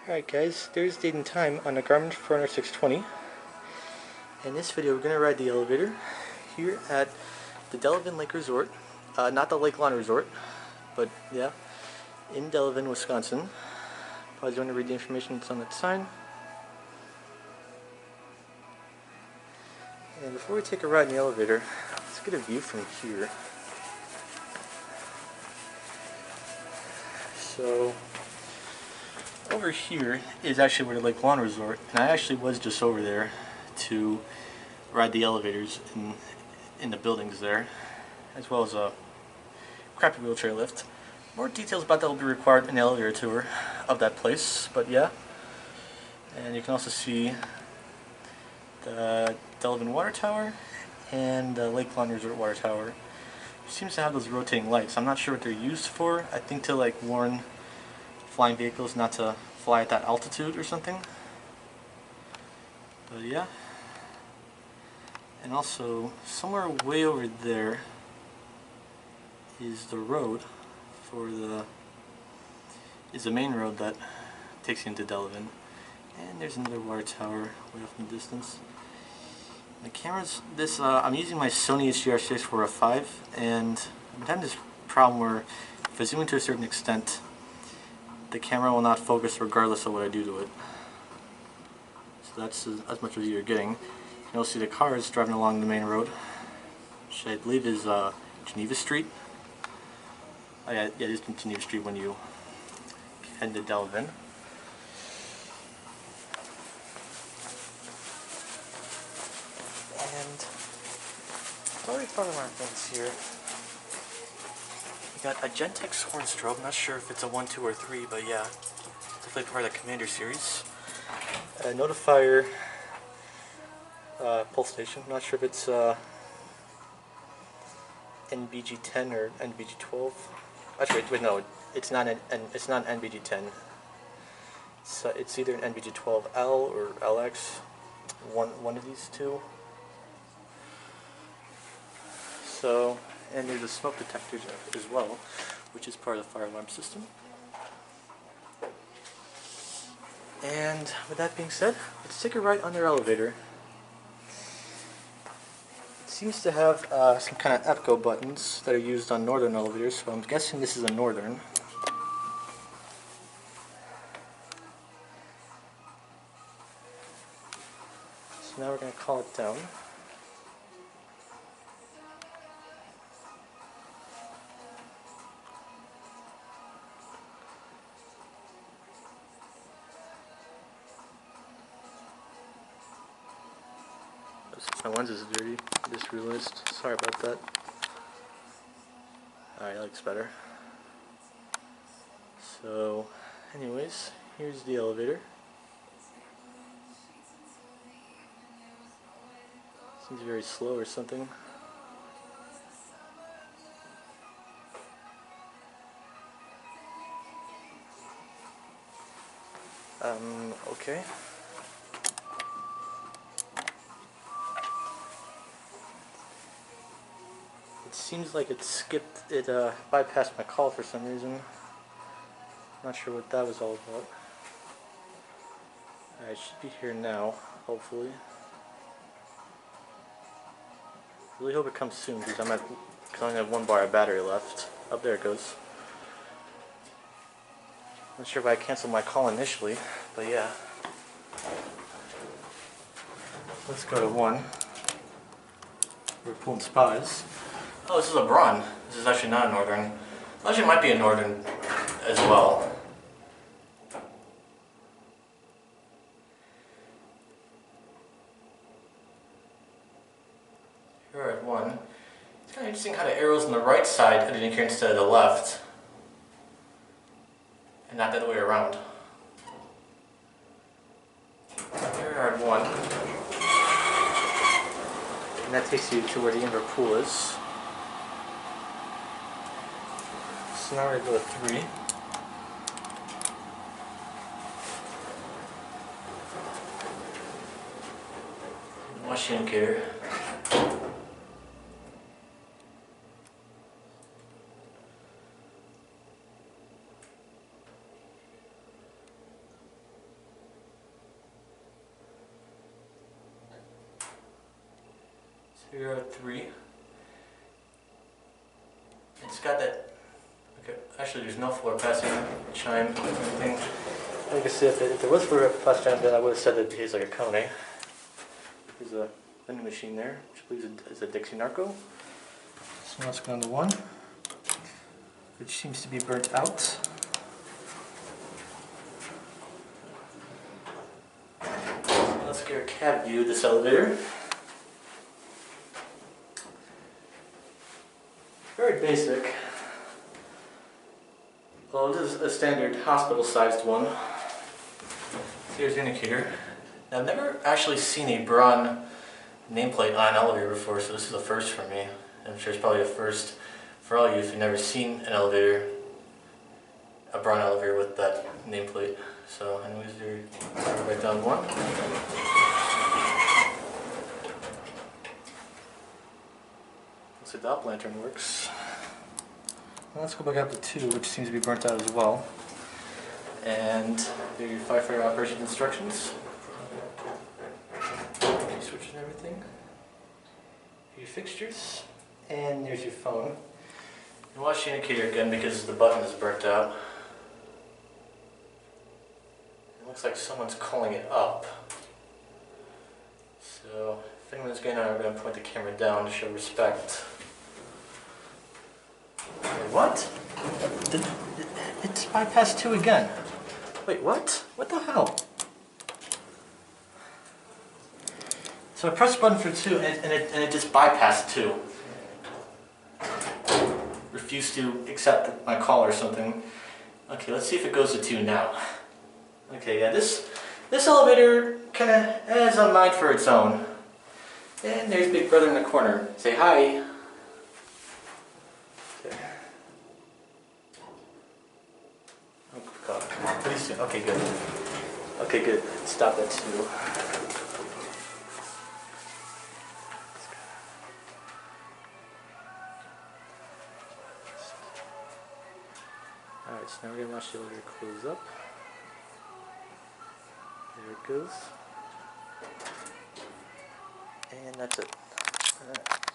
Alright guys, there's date and time on the Garmin Forerunner 620. In this video we're going to ride the elevator here at the Delavan Lake Resort. Not the Lake Lawn Resort, but yeah, in Delavan, Wisconsin. Pause you want to read the information that's on that sign. And before we take a ride in the elevator, let's get a view from here. So over here is actually where the Lake Lawn Resort, and I actually was just over there to ride the elevators in the buildings there, as well as a crappy wheelchair lift. More details about that will be required in the elevator tour of that place, but yeah. And you can also see the Delavan Water Tower and the Lake Lawn Resort Water Tower. It seems to have those rotating lights. I'm not sure what they're used for. I think to like warn flying vehicles not to fly at that altitude or something. But yeah. And also, somewhere way over there is the road for the main road that takes you into Delavan. And there's another water tower way off in the distance. The cameras, I'm using my Sony HDR6 for a 5, and I'm having this problem where if I zoom in to a certain extent, the camera will not focus regardless of what I do to it. So that's as much as you're getting. You'll see the cars driving along the main road, which I believe is Geneva Street. Oh yeah, it is Geneva Street when you head to Delavan. And already part of our things here. We got a Gentex horn strobe. Not sure if it's a 1, 2, or 3, but yeah, definitely part of the Commander series. A notifier pulse station. Not sure if it's NBG10 or NBG12. Actually, wait, no, it's not an NBG10. So it's either an NBG12L or LX. One of these two. So, and there's a smoke detector as well, which is part of the fire alarm system. And with that being said, let's take a ride on their elevator. It seems to have some kind of EPCO buttons that are used on northern elevators, so I'm guessing this is a northern. So now we're going to call it down. My lens is dirty, I just realized. Sorry about that. Alright, that looks better. So, anyways, here's the elevator. Seems very slow or something. Okay. It seems like it bypassed my call for some reason. Not sure what that was all about. I should be here now, hopefully. Really hope it comes soon because I only have 1 bar of battery left. Up there it goes. Not sure if I canceled my call initially, but yeah. Let's go to 1. We're pulling spies. Oh, this is a Braun. This is actually not a northern. Actually, it might be a northern as well. Here we're at 1. It's kind of interesting how the arrow's on the right side heading here instead of the left, and not the other way around. Here we're at 1. And that takes you to where the indoor pool is. So now we're going to go to 3. Watch the indicator. So you're at 3. It's got that. Okay, actually, there's no floor passing chime or anything. Like I said, if there was floor passing chime, then I would have said that it behaves like a Kone. There's a vending machine there, which I believe is a Dixie Narco. So let's go on to 1, which seems to be burnt out. Let's get a cab view of this elevator. Very basic. Well, this is a standard hospital-sized one. Here's the indicator. Now, I've never actually seen a Braun nameplate on an elevator before, so this is a first for me. I'm sure it's probably a first for all of you if you've never seen an elevator, a Braun elevator with that nameplate. So, anyways, you're right down 1. Looks like the up lantern works. Well, let's go back up to 2, which seems to be burnt out as well. And there are your firefighter operation instructions. Your switches and everything. Your fixtures. And there's your phone. And watch the indicator again because the button is burnt out. It looks like someone's calling it up. So if anyone's going on, we're going to point the camera down to show respect. Wait, what? It's bypassed 2 again. Wait, what? What the hell? So I pressed the button for 2 and it just bypassed 2. Refused to accept my call or something. Okay, let's see if it goes to 2 now. Okay, yeah, this elevator kind of has a mind for its own. And there's Big Brother in the corner. Say hi. Okay. Oh God, pretty soon. Okay, good. Okay, good. Stop that too. Alright, so now we're going to watch the elevator close up. There it goes. And that's it. Alright.